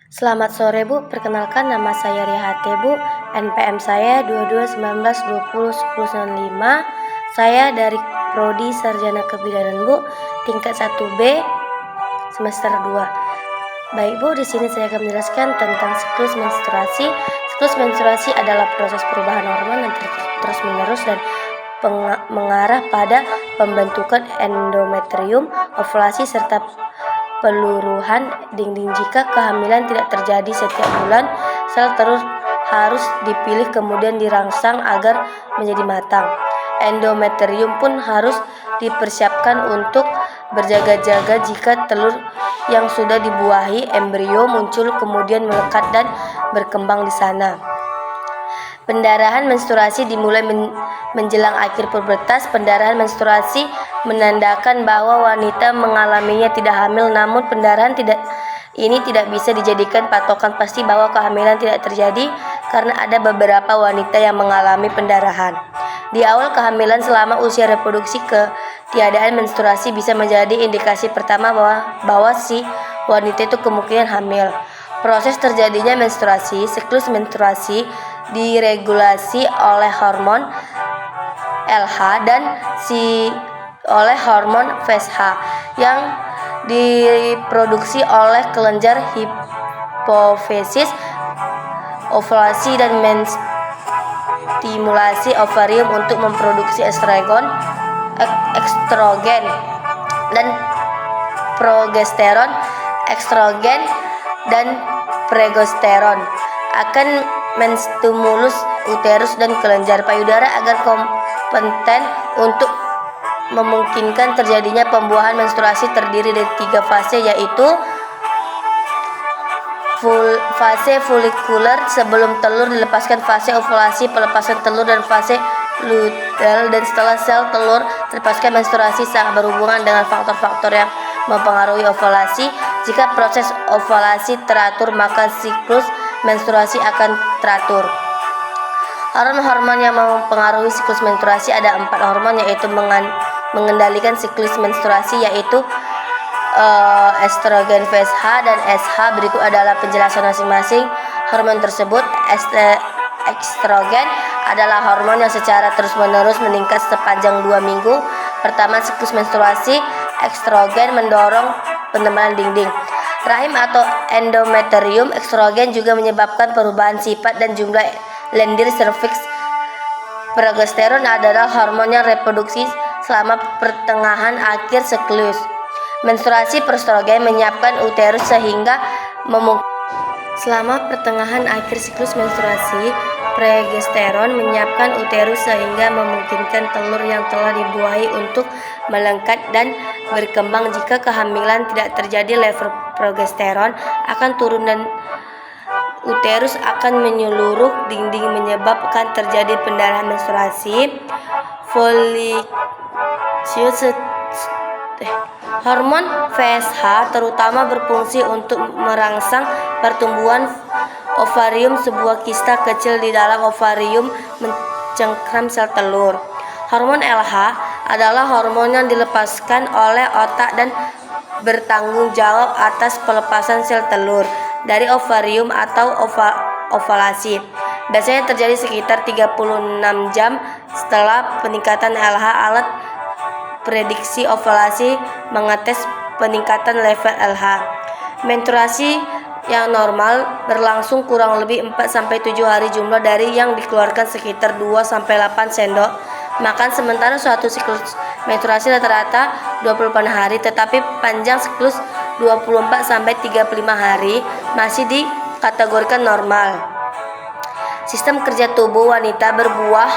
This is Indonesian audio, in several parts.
Selamat sore Bu, perkenalkan nama saya Rihate Bu, NPM saya 2219201095. Saya dari Prodi Sarjana Kebidanan Bu, tingkat 1B, semester 2. Baik Bu, di sini saya akan menjelaskan tentang siklus menstruasi. Siklus menstruasi adalah proses perubahan hormon yang terus-menerus dan mengarah pada pembentukan endometrium, ovulasi, serta peluruhan dinding. Jika kehamilan tidak terjadi setiap bulan, sel terus harus dipilih kemudian dirangsang agar menjadi matang. Endometrium pun harus dipersiapkan untuk berjaga-jaga jika telur yang sudah dibuahi embrio muncul kemudian melekat dan berkembang di sana. Pendarahan menstruasi dimulai menjelang akhir pubertas. Pendarahan menstruasi menandakan bahwa wanita mengalaminya tidak hamil, namun pendarahan ini tidak bisa dijadikan patokan pasti bahwa kehamilan tidak terjadi karena ada beberapa wanita yang mengalami pendarahan di awal kehamilan. Selama usia reproduksi, ketiadaan menstruasi bisa menjadi indikasi pertama bahwa si wanita itu kemungkinan hamil. Proses terjadinya menstruasi, siklus menstruasi diregulasi oleh hormon LH dan oleh hormon FSH yang diproduksi oleh kelenjar hipofisis. Ovulasi dan menstimulasi ovarium untuk memproduksi estrogen dan progesteron. Estrogen dan progesteron akan menstimulus uterus dan kelenjar payudara agar kompeten untuk memungkinkan terjadinya pembuahan. Menstruasi terdiri dari 3 fase, yaitu fase folikuler sebelum telur dilepaskan, fase ovulasi pelepasan telur, dan fase luteal. Dan setelah sel telur terlepaskan, menstruasi sangat berhubungan dengan faktor-faktor yang mempengaruhi ovulasi. Jika proses ovulasi teratur, maka siklus menstruasi akan teratur. Hormon-hormon yang mempengaruhi siklus menstruasi ada 4 hormon, yaitu mengendalikan siklus menstruasi, yaitu estrogen, FSH, dan SH. Berikut adalah penjelasan masing-masing hormon tersebut. Estrogen adalah hormon yang secara terus-menerus meningkat sepanjang 2 minggu pertama siklus menstruasi. Estrogen mendorong penebalan dinding rahim atau endometrium. Estrogen juga menyebabkan perubahan sifat dan jumlah lendir serviks. Progesteron adalah hormon yang reproduksi selama pertengahan akhir siklus menstruasi. Estrogen menyiapkan uterus sehingga selama pertengahan akhir siklus menstruasi. Progesteron menyiapkan uterus sehingga memungkinkan telur yang telah dibuahi untuk melengket dan berkembang. Jika kehamilan tidak terjadi, level progesteron akan turun dan uterus akan menyeluruh dinding, menyebabkan terjadi pendarahan menstruasi. Hormon FSH terutama berfungsi untuk merangsang pertumbuhan ovarium. Sebuah kista kecil di dalam ovarium mencengkram sel telur. Hormon LH adalah hormon yang dilepaskan oleh otak dan bertanggung jawab atas pelepasan sel telur dari ovarium atau ovulasi. Biasanya terjadi sekitar 36 jam setelah peningkatan LH. Alat prediksi ovulasi mengetes peningkatan level LH. Menstruasi yang normal berlangsung kurang lebih 4-7 hari. Jumlah dari yang dikeluarkan sekitar 2-8 sendok makan. Sementara suatu siklus menstruasi rata-rata 28 hari, tetapi panjang siklus 24-35 hari masih dikategorikan normal. Sistem kerja tubuh wanita berbuah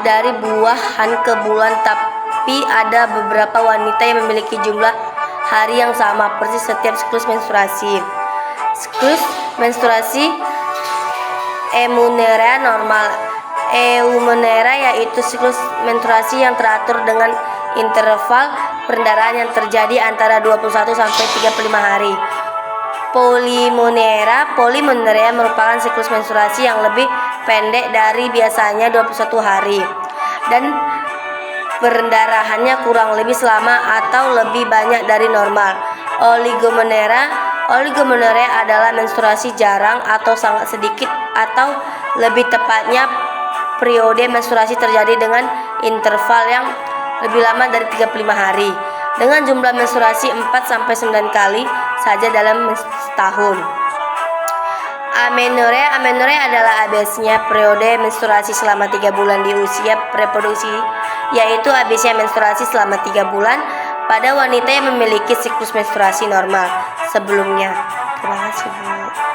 dari buahan ke bulan, tapi ada beberapa wanita yang memiliki jumlah hari yang sama persis setiap siklus menstruasi. Siklus menstruasi eumenera normal. Eumenera yaitu siklus menstruasi yang teratur dengan interval perdarahan yang terjadi antara 21-35 hari. Polymenera merupakan siklus menstruasi yang lebih pendek dari biasanya 21 hari dan perdarahannya kurang lebih selama atau lebih banyak dari normal. Oligomenera Oligomenorrea adalah menstruasi jarang atau sangat sedikit, atau lebih tepatnya periode menstruasi terjadi dengan interval yang lebih lama dari 35 hari dengan jumlah menstruasi 4-9 kali saja dalam setahun. Amenorrea adalah absennya periode menstruasi selama 3 bulan di usia reproduksi, yaitu absennya menstruasi selama 3 bulan pada wanita yang memiliki siklus menstruasi normal sebelumnya. Terima kasih, Bu.